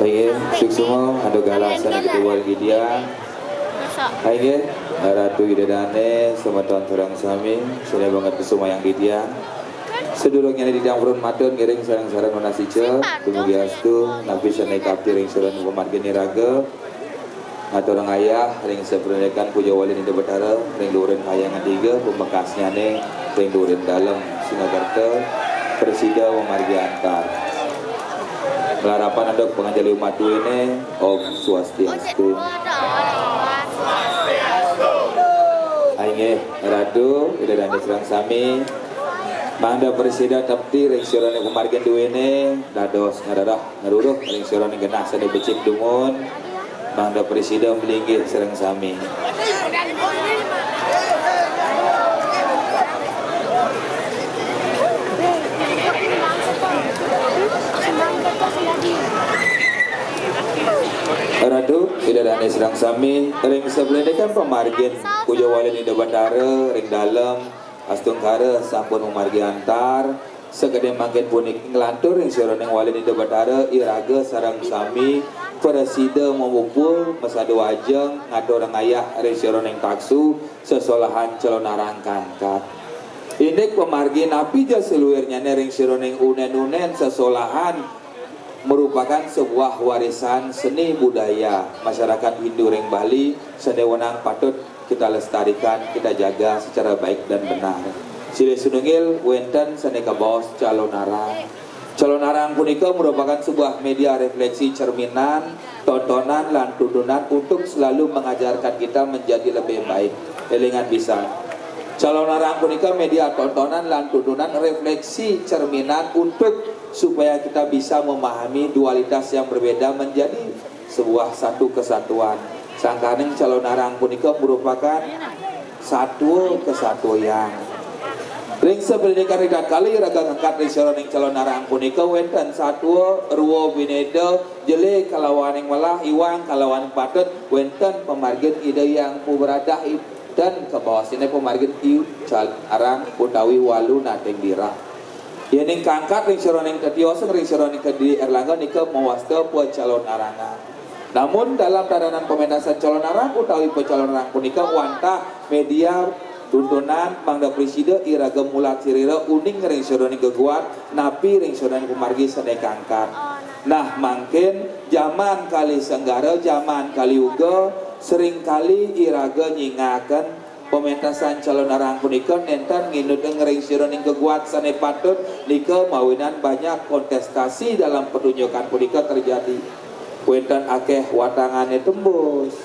Saya Suksuma ada galasan kedua dia. Hai Ratu Idadane semeton terang sami sudah banget kesuma yang dia. Sedulurnya di dang urun matun giring sareng-sareng manasice dumugi astu nabi sanai kapti ring sareng umat geni raga atau orang ayah ring seperendekan puja wali di Betara ring lurin hayangan tiga pembekasnya ne ring lurin dalam Sinagarta Presida Memargi Antar Melarapan ada penganjali umat ini Om Swastiastu. Aingeh Ratu ida dan serang sami Mangda Presida tapti ring sirane kumargen duwene dados ngadarah ngaruruh ring sirane genah sade becik dumun Mangda Presida melinggih serang sami. Ratu tidak ada serang sami ring sebelah ini kan pemargin puja wali di Betara ring dalam astungkara sampun memargi antar segede makin punik ngelantur ring sironeng wali di Betara iraga sarang sami Presida memupul mesado ajeng ngado orang ayah ring sironeng taksu sesolahan calon arang kangkat ini pemargi napi jasa luirnya ring sironeng unen-unen sesolahan merupakan sebuah warisan seni budaya masyarakat Hindu ring Bali sedewenang patut kita lestarikan, kita jaga secara baik dan benar. Sile sunungil wenten saneka bos calon arang. Calon arang punika merupakan sebuah media refleksi cerminan, tontonan lan tuntunan untuk selalu mengajarkan kita menjadi lebih baik. Elingan bisa. Calon arang punika media tontonan lan tuntunan refleksi cerminan untuk supaya kita bisa memahami dualitas yang berbeda menjadi sebuah satu kesatuan. Sangkaning calon arang punika merupakan satu kesatuan. Ring sependidikan ridat kali raga ngangkat ring soroning calon arang punika wenten satu ruwo bineda jele kalawaning malah iwang kalawaning patut wenten pemargin ide yang puberadah dan ke bawah sini pemargin iu calon arang utawi walu nateng dira. Yening kangkat ring soroning ketiosen ring soroning kedi Erlangga nika mewasta pu calon arangan. Namun dalam tadanan pementasan calon arang utawi calon arang punika wantah media tuntunan Mangda Presida iraga mulat sirira uning ring soroning geguat napi ring soroning kumargi sene kangkat. Nah mangkin zaman kali senggara zaman kali uga sering kali iraga nyingaken pementasan calon arang punika nenten nginut ngering sironing keguat sane patut nika mawinan banyak kontestasi dalam pertunjukan punika terjadi. Wenten akeh watangane tembus,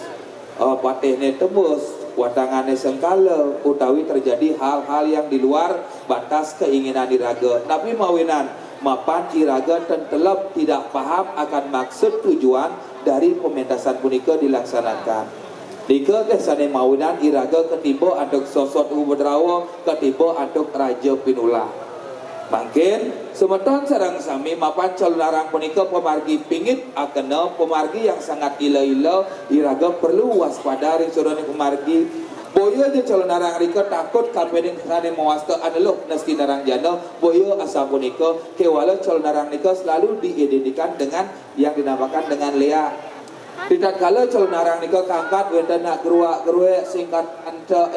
patihne tembus, watangane sengkala utawi terjadi hal-hal yang di luar batas keinginan iraga. Tapi mawinan mapan iraga tentelep tidak paham akan maksud tujuan dari pementasan punika dilaksanakan. Dika kesane mawinan iraga ketiba aduk sosot Ubedrawa ketiba aduk Raja Pinula. Mungkin semeton sareng sami mapan calon arang punika pemargi pingit akena pemargi yang sangat ila-ila iraga perlu waspada ring soroning pemargi. Boyo je calon arang rika takut kapeding sane mawasta aneluh nesti narang jana boyo asa punika kewala calon arang nika selalu diidentikan dengan yang dinamakan dengan Lea. Tidak kala calon arang nika kangkat wenten nak geruak-geruek singkat anta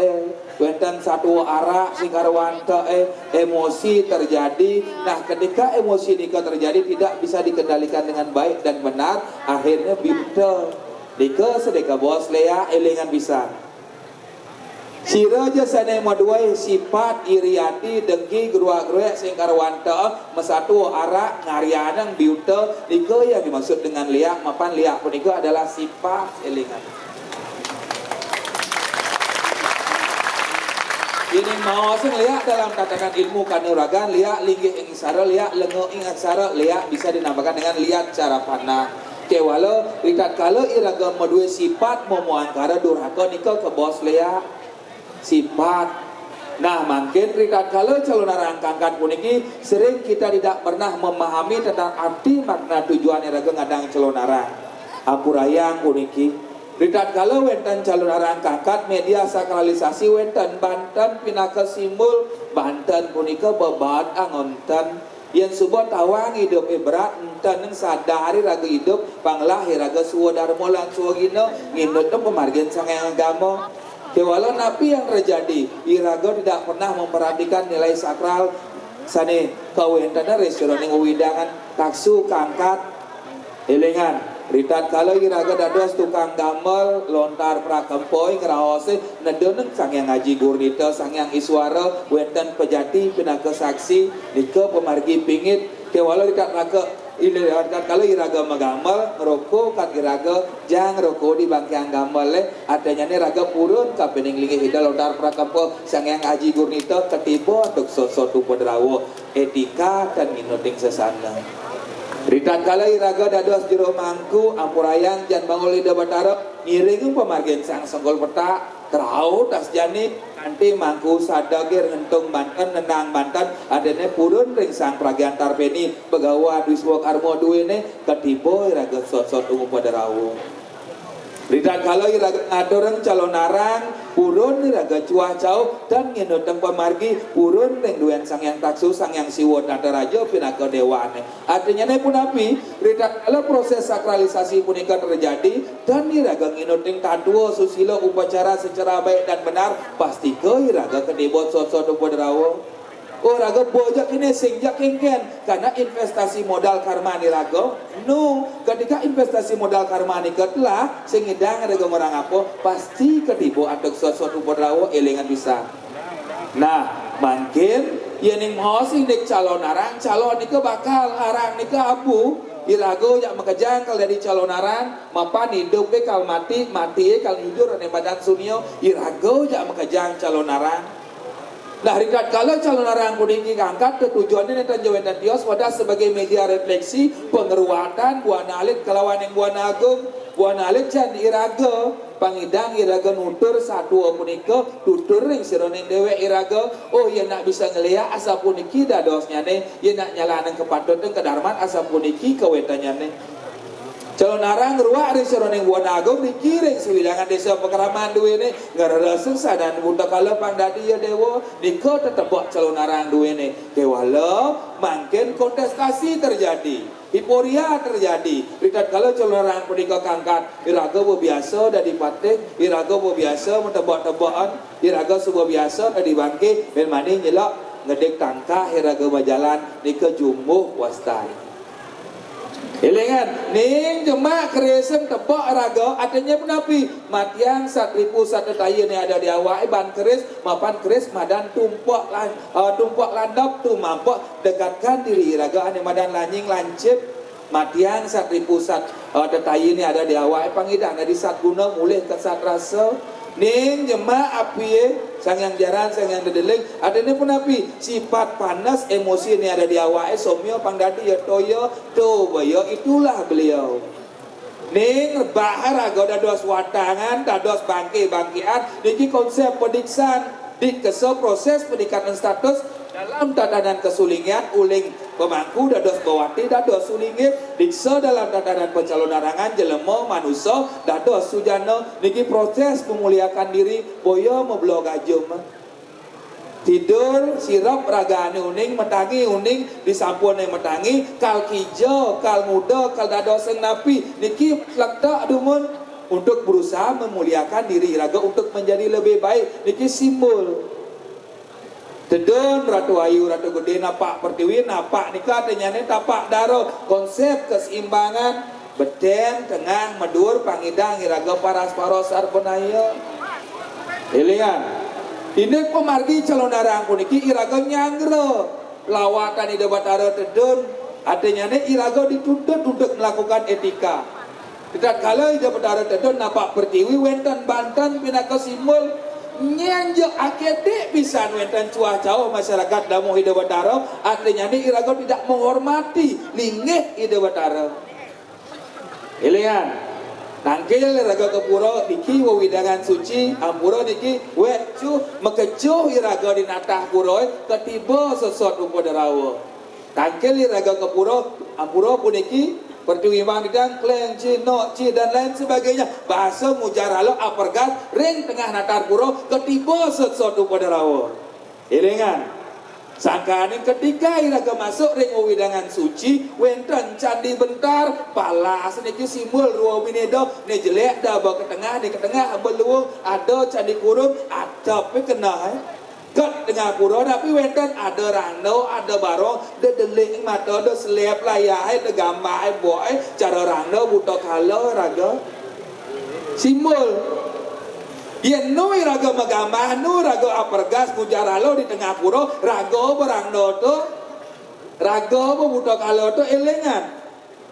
wenten satu arak singkat wanta emosi terjadi. Nah ketika emosi nika terjadi tidak bisa dikendalikan dengan baik dan benar akhirnya bimte nika sedeka bos Lea elingan bisa sira je sane maduai sifat iriati dengki geruak-geruek singkar wanta mesatu arak ngarianang biuta nika yang dimaksud dengan liak mapan liak punika adalah sifat elingan. Ini mau sing liak dalam tatanan ilmu kanuragan liak linggih ing sara liak lengo ing aksara liak bisa dinamakan dengan liak cara pandang. Kewala rikat kala iraga madue sifat momoangkara durhaka nika ke bos liak sifat. Nah mungkin rikat kala calon arang kangkat puniki sering kita tidak pernah memahami tentang arti makna tujuan iraga ngadang calon arang apurayang puniki rikat kala wenten calon arang kangkat media sakralisasi wenten Banten pinaka simbol Banten punika bebat angonten yang subah tawang hidup berat enten sadari raga hidup panglahir raga suwa dharma lan suwa gino nginut pemargian sangang agama. Walau napi yang terjadi iraga tidak pernah memperhatikan nilai sakral sane kawentana restoran yang widangan taksu kangkat elengan ritat kalau iraga dados tukang gamel lontar prakempoi ngeraose nedeuneung sangyang ngaji gurnita sangyang iswara wenten pejati pinaka saksi dike pemargi pingit walau ritat raga iraga kalau iraga magamel ngeroko kan iraga jang roko di bangkeang gamel adanya ne raga purun ka pening lingi hida lontar prakampo sangyang aji gurnita ketiba untuk sosotu padrawo etika dan minuting sesana ritan kala iraga dados jero mangku ampurayang jan bangul ida batara ngiring pemargian sang senggol peta kerau tas janit nanti mangku sadagir ngentung Banten nenang Banten adene purun ring sang pragiantar beni pegawa wiswa karmo duwene ketiba iraga sot-sot umum padarawo ritan kalau iraga ngadoreng calon narang purun iraga cuah jauh dan nginuteng pemargi purun ring duwen sang yang taksu sang yang siwon nataraja pinaka dewane artinya ne pun api ritan kalau proses sakralisasi punika terjadi dan iraga nginuteng taduo susilo upacara secara baik dan benar pasti ke iraga kedebot sot-sot padarawo oh raga bojak ini singjak kengken karena investasi modal karma ni raga no ketika investasi modal karma ni ketlah sing ngedang raga orang apa pasti ketibo atuk suatu padrawo elingan bisa nah mungkin yening mau sing dek calon arang calon nika bakal arang nika abu irago yak makajang kal dari calon arang mapan hidup kal mati kal hidur ane badan sunio irago yak makajang calon arang. Nah, rikat kalau calon arang kuningki angkat ketujuannya netan jawetan tios wadah sebagai media refleksi pengeruatan buana alit kelawan yang buana agung buana alit jan iraga pangidang iraga nutur satu punika tutur ring sironeng dewe iraga oh ia nak bisa ngeliat asa puniki dadosnya ne ia nak nyalanan kepatuteng kedarman asa puniki kawetanya ne calon arang ruak ring sironeng buana agung dikiring sewilangan desa pekeraman duwene ngaraseng sadan buta kala pangdadi ya dewa nika tetebok calon arang duwene kewala mangken kontestasi terjadi hiporia terjadi rikat kala calon arang punika kangkat iraga biasa dari patek iraga biasa mentebak-tebakan iraga sebuah biasa dari bangke ben mani nyelak ngedek tangkah iraga majalan nika jumuh wastai elengan ning jema kresem tebak raga adanya penapi matiang satripu satetayen yang ada di awak ban keris mapan keris madan tumpak landap tu mampak dekatkan diri raga ane madan lanying lancip matiang satripu satetayen yang ada di awak pangidang dari sat guna mulih ke sat rasa ning jema api sang yang jaran sang yang dedeling adanya pun api sifat panas emosi ini ada di awak somyo pangdadi ya toyo to boyo itulah beliau ning bahar agak dados watangan dados bangkian niki konsep pediksan di keso proses peningkatan status dalam tatanan kesulingan uling pemangku dados bawati dados sulingit diksa dalam tatanan pencalonarangan jelema manusia dados sujana niki proses memuliakan diri boyo meblog ajum tidur sirap ragane uning metangi uning disampun yang metangi kal kijo kal muda kal dados sing napi niki lektak dumun untuk berusaha memuliakan diri raga untuk menjadi lebih baik niki simbol Dedon Ratu Ayu Ratu Gede napak pertiwi napak nikah tenyane tapak daro konsep keseimbangan beden tengah medur pangidang iraga paras paros arpenaya elingan ini pemargi calon arang puniki iraga nyangre lawatan ida batara dedon adanya ne iraga dituntut untuk melakukan etika tidak kala ida batara dedon napak pertiwi wenten Banten pinaka simbol nyanjak akedik bisa nuentan cuah jauh masyarakat damu ide batara artinya ini iraga tidak menghormati lingih ide batara ilian tangkil iraga kepuro niki wawidangan suci ampuro niki wecu mekecuh iraga di natah puroi ketiba sesuatu padarawa tangkil iraga kepuro ampuro puniki pertiwi mangdang kleng cino ci dan lain sebagainya bahasa mujaralo apergat ring tengah natar puro ketiba sesuatu pada rawa iringan Sangkanin ketika iraga masuk ring widangan suci, wenten candi bentar, palas niki simbol ruang minedo, ni jelek dah bawa ke tengah beluung, ada candi kurung, ada pe kena kat tengah pura, tapi wenten ada rando, ada barong, de delik mata, de selep layah, de gambar boy, cara rando buta kala raga simbol. Yen nu raga magama, nu raga apergas kujaralo di tengah pura, raga berangdo tu, raga buta kala tu elengan.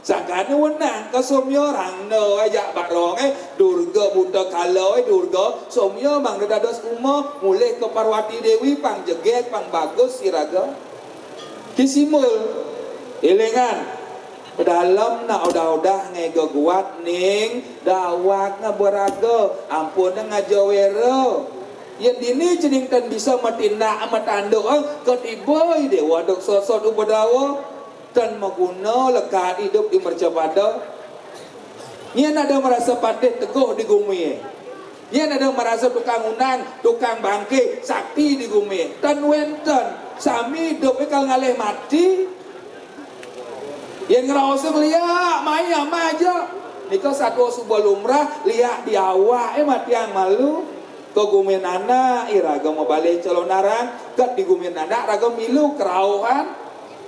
Sangkane wenang ke somyo rangdo aja barong durga buta kala durga somyo mang dados uma mulai ke Parwati Dewi pang jegek pang bagus si raga. Kisimul elengan. Dalam nak udah ngego kuat ning dawak ngaberaga ampun ngajawero yang dini cening tan bisa matina amat ando ketiboy dewa dok sosok ubadawa tan maguna lekat hidup di mercapada nyen ada merasa patih teguh di gumi nyen ada merasa tukang unang tukang bangke sakti di gumi tan wenten sami hidup kal ngalih mati. Yang ngerasa lihat maya maja nikah satu subah lumrah lihat di awak mati yang malu ke gumen anak iraga mau balik calon narang kat di gumen anak raga milu kerauhan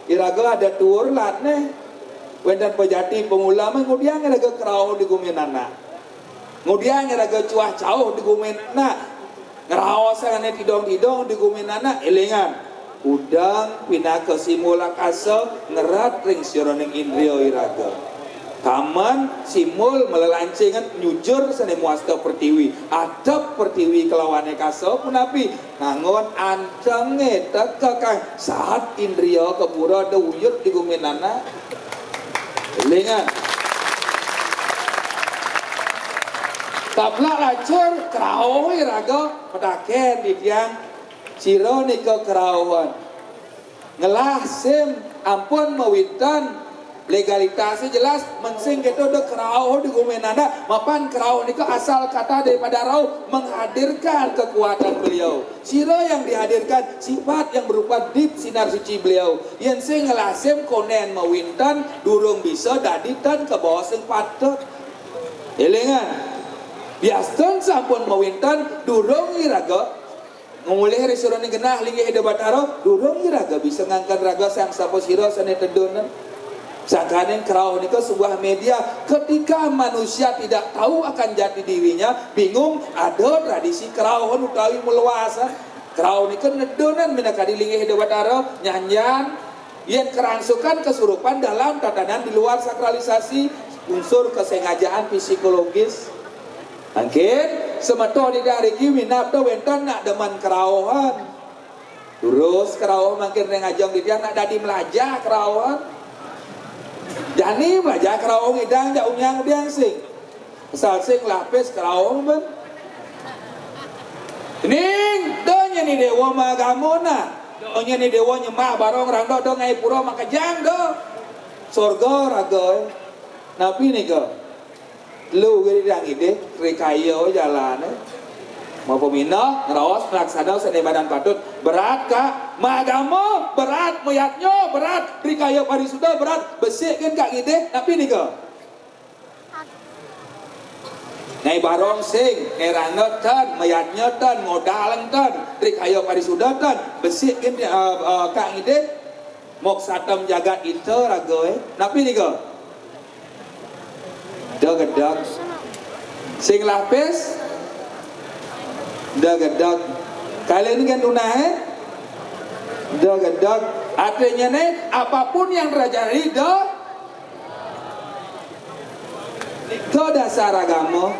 iraga ada tur lat nih wendan pejati pemula kemudian iraga kerau di gumen anak kemudian iraga cuah jauh di gumen anak ngerawasan tidong di gumen anak elingan udang pindah ke simula kasa ngerat ring sironing indrio iraga taman simul melelancingan nyujur seni muasta pertiwi adab pertiwi kelawane kasa punapi ngangon ancenge tekakang saat indrio kepura de wujud di gumenana elingan tablak lacur kerau iraga pedaken di tiang siro nika kerauan ngelah sim ampun mawitan legalitasnya jelas mensing gitu de kerau di gumenanda mapan kerau nika asal kata daripada rau menghadirkan kekuatan beliau siro yang dihadirkan sifat yang berupa deep sinar suci beliau yang sing ngelah sim konen mawintan durung bisa daditan ke bawah sing patut elengan biaston sampun mawintan durung iraga ngulih restoran genah linggih de bataro durung iraga bisa ngangkat raga sang sapa sira sane tedonan sangkanen kerau nika sebuah media ketika manusia tidak tahu akan jati dirinya bingung ada tradisi kerau utawi meluasa kerau nika nedonan minaka di linggih de bataro nyanyian yen kerangsukan kesurupan dalam tatanan di luar sakralisasi unsur kesengajaan psikologis. Angkin semeto di dari kiwi nafda wentan nak deman kerauhan terus kerauhan makin rengajong di dia nak dadi melajah kerauhan jani melajah kerauhan idang jak unyang diang sing asal sing lapis kerauhan ben ning donya ni dewa magamona donya ni dewa nyemah barong rangdo do ngai pura makajang do sorga raga nabi ni ke lu gini dang ide rikayo jalan mau pemina ngerawas melaksana seni badan patut berat kak magamo berat mayatnya berat rikayo parisuda berat besik kan kak ide tapi nih ke ngai barong sing ngai rangot tan mayatnya tan modal tan rikayo parisuda tan besik kan kak ide mok satam jagat itu ragoy tapi nih ke dagedag sing lapis dagedag kalian kan tunai dagedag artinya nih apapun yang terjadi itu dasar agama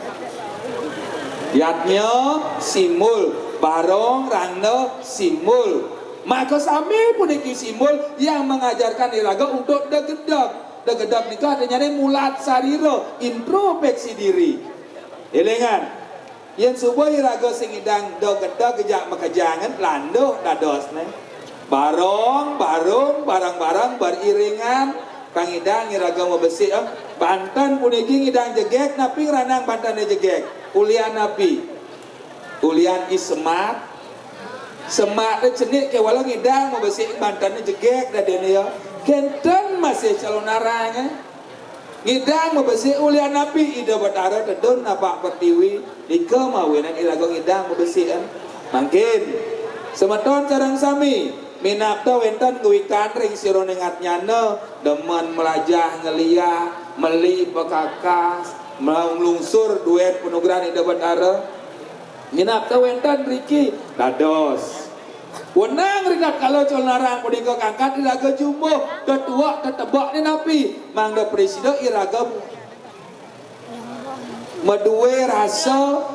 yatnya simul barong rangno simul maka sami puniki simul yang mengajarkan iraga untuk dagedag dagedap nikah artinya mulat sariro introspeksi diri elengan yang subuh iraga sing idang dagedap gejak makajangan landuh dados ne barong barang-barang beriringan pangidang iraga mau besi Banten puniki ngidang jegek napi ranang Banten jegek ulian napi ulian ismat semak dan cenik ke walau ngidang mau bersih mantannya jegek dah dia ya kenten masih calon narang ngidang mau bersih ulian nabi ida batara tedon napak pertiwi di kemawinan irago ngidang mau bersih kan mungkin semeton carang sami minapta wentan nguikan ring siro nengat nyana demen melajah ngelia meli pekakas melungsur duet penugrahan ida batara minapta wentan riki dados wenang ringat kalau col narang pudika kangkat iraga jumbo ketua tetebak ni napi mangga presiden iraga medue rasa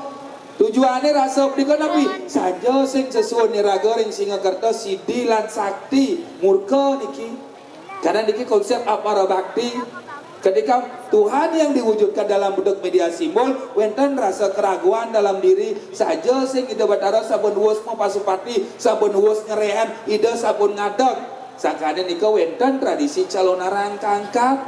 tujuannya rasa pudika napi saja sing sesuai iraga ring Singakerta sidi lan sakti murka niki karena niki konsep apara bakti ketika Tuhan yang diwujudkan dalam bentuk media simbol wenten rasa keraguan dalam diri saja sing ida batara sabun wus mau pasupati sabun wus ngerean ida sabun ngadeg sakane nika wenten tradisi calon narang kangkat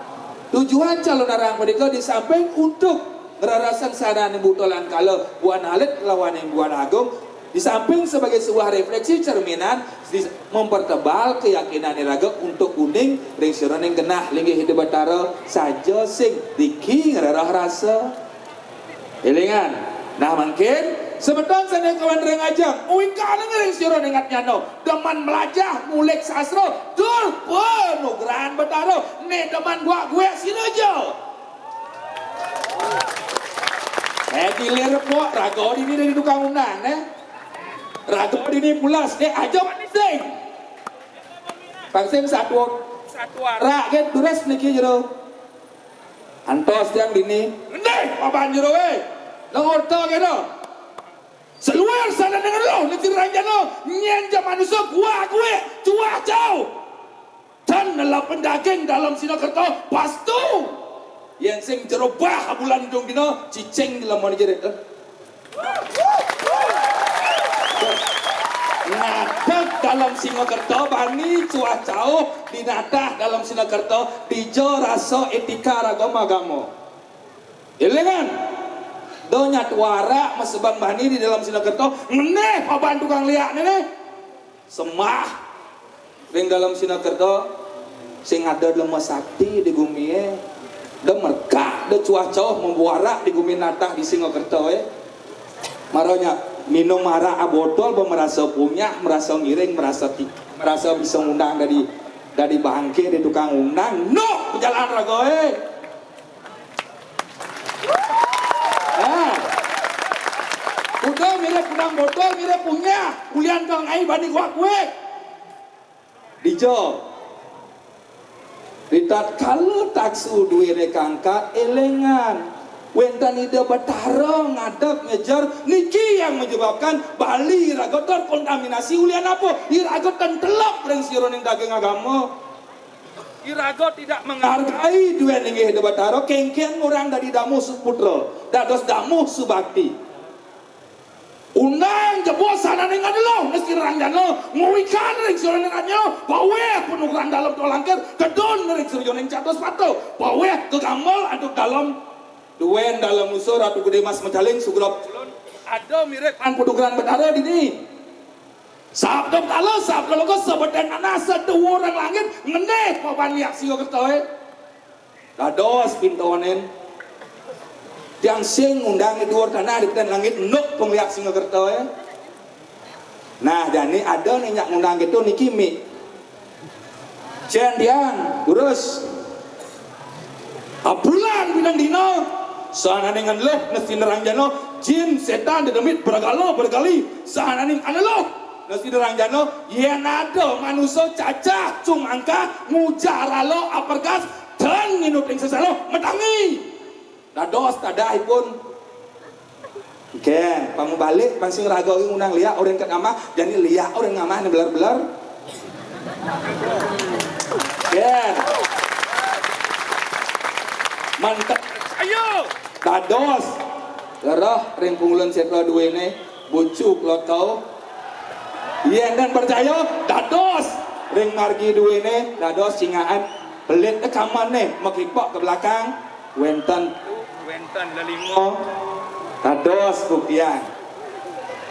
tujuan calon narang mereka di samping untuk ngerarasan sadane butolan kala buan alit lawan yang buan agung di samping sebagai sebuah refleksi cerminan mempertebal keyakinan iraga untuk kuning ring sironeng genah linggih hidup batara saja sing diki ngerarah rasa elingan nah mungkin sebetul sana kawan ring ajang uingkan ring sironeng atnyano deman melajah ngulik sastra dur penugrahan batara nih deman gua gue sini aja dilir po rago ini dari tukang undang rago ini pulas aja manising pangsing satu rakyat duras niki jero antos yang dini ndeh papan jero we ngorto gitu seluar sana dengan lo niki ranjano nyenja manusia gua gue cua jauh dan nelapan daging dalam Singakerta pastu yang sing jero bah bulan dong dino cicing dalam mana jeret natah dalam Singakerta bani cuacao dinatah dalam Singakerta dijo raso etika ragama-agama ilengan donya tuara masebang bani di dalam Singakerta meneh papan tukang liak nene semah ring dalam Singakerta sing ada lemah sakti di bumi da merkah da cuacao membuara di bumi natah di Singakerta marahnya minum marah botol merasa punya merasa ngiring merasa bisa undang dari bangke dari tukang undang no jalan ragoe udah mirip undang botol mirip punya kulian kang ai bani gua gue dijo ditat kalau taksu duwe kangkat elengan wentan ida batara ngadap ngejar niki yang menyebabkan Bali iraga terkontaminasi ulian apa iraga tentelap ring sironing daging agama iraga tidak menghargai dua ninggi ida batara kengkeng orang dari damu suputra dados damu subakti undang jebol sana ning adelo mesti rangjana nguikan ring sironing anyo bawe penugaran dalam tolangker kedon ring sironing catos pato bawe kegamal aduk dalam duen dalam usur atau gede mas mencaling sugrop ada mirip an penugaran betara dini sabda kalau sabda logo sebedan anak satu orang langit ngeneh papan liak Singakerta dados pintonen yang sing undang di luar tanah di langit nuk pengliak Singakerta nah jadi ada nih nyak undang gitu niki mi jen diang urus bulan bidang dino sana dengan loh nasi nerang jano jin setan dedemit bergali sana ning analog nasi nerang jano yen ada manusia cacah cung angka ngujaralo apergas dan nginut ing sesalo metangi dados tadaipun oke pamu balik pansing raga undang liak orang ket amah jadi liak orang ngamah belar-belar oke mantap ayo dados gerah ring pungulun setla duwene bucuk lo tau yen dan percaya dados ring margi duwene dados singaan pelit rekaman nih makipok ke belakang wenten lelimo dados buktian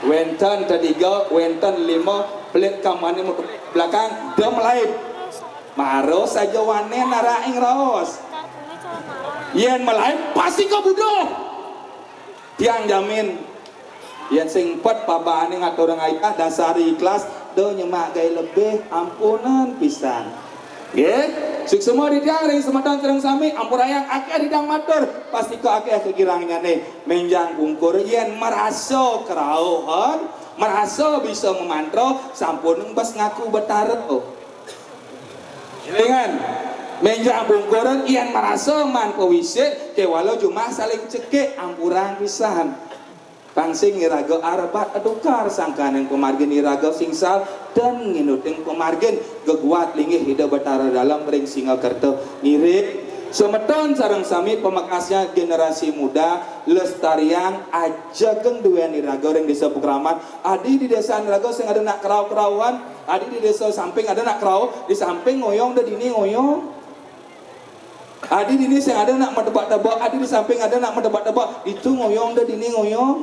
wenten ketiga, wenten lima, pelit kamane belakang, dia melayu. Maros saja wane naraing raos. Yen melayu pasti kau bodoh. Tiang jamin. Yen sing pet pabane ngaturang ayah dasari ikhlas, do nyemak gay lebih ampunan pisan. Nggih, suk semua di tiang ring semadang sareng sami ampurayang akeh didang matur, pasti kau akeh kegirangnya nih menjang kungkur yen merasa kerauhan, merasa bisa memantro sampun bas ngaku betaro. Dengan menjang bungkuran ian merasa man pewisik ke walau cuma saling cekik ampurang pisan pangsing iraga arbat adukar sangkanan pemargin iraga singsal dan nginuting pemargin geguat linggih hidup betara dalam ring singa kerto ngirit semeton sareng sami pemakasnya generasi muda lestarian aja geng duwen iraga ring desa Pukraman adi di desa iraga sing ada nak kerau-kerauan adi di desa samping ada nak kerau di samping ngoyong dan dini ngoyong adi di sini yang ada nak mendebak-debak adi di samping ada nak mendebak-debak itu ngoyong dan dini ngoyong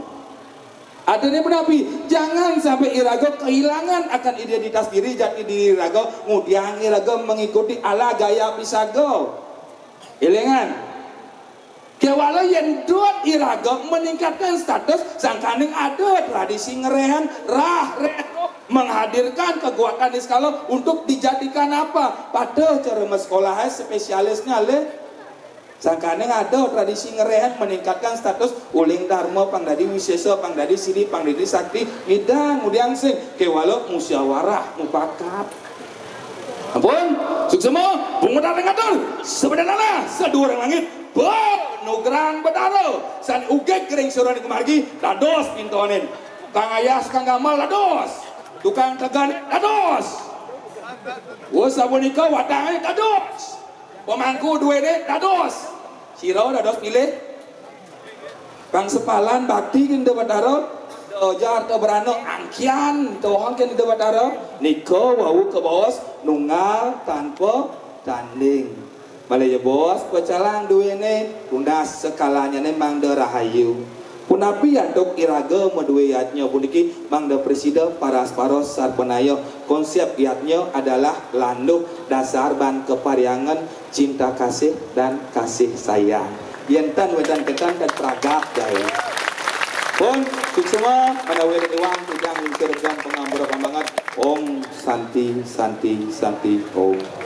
adanya penapi jangan sampai iraga kehilangan akan identitas diri jati diri iraga kemudian iraga mengikuti ala gaya pisago ilingan kewala yang dot iraga meningkatkan status sangkaning ada tradisi ngerehan rah reto menghadirkan kekuatan di skala untuk dijadikan apa pada cara sekolah spesialisnya le sangkaning ada tradisi ngerehan meningkatkan status uling dharma pangdadi wisesa pangdadi siri pangdadi sakti midang udiang sing kewala musyawarah mufakat ampun suksema penguatan ngatur sebenarnya sedua orang langit nugrang bedaro san ugek kering suruh kemargi dados pintonin kang ayas kang gamal dados tukang tegan dados wasabunika wadang dados pemangku duwe dados siro dados pilih kang sepalan bakti kinda bedaro dojar to berano angkian tohon kinda bedaro niko wau ke bos nunggal tanpa tanding balaya bos pecalang duwene pundas sekalanya memang de rahayu punapi adok iraga meduwe yatnya puniki mangda presida paras paros sarpenayo konsep yatnya adalah landuh dasar ban kepariangan cinta kasih dan kasih sayang yentan wedan ketan dan pragap daya pun semua pada wedan iwang tudang lingkir dan pengambura pambangat om santi santi santi om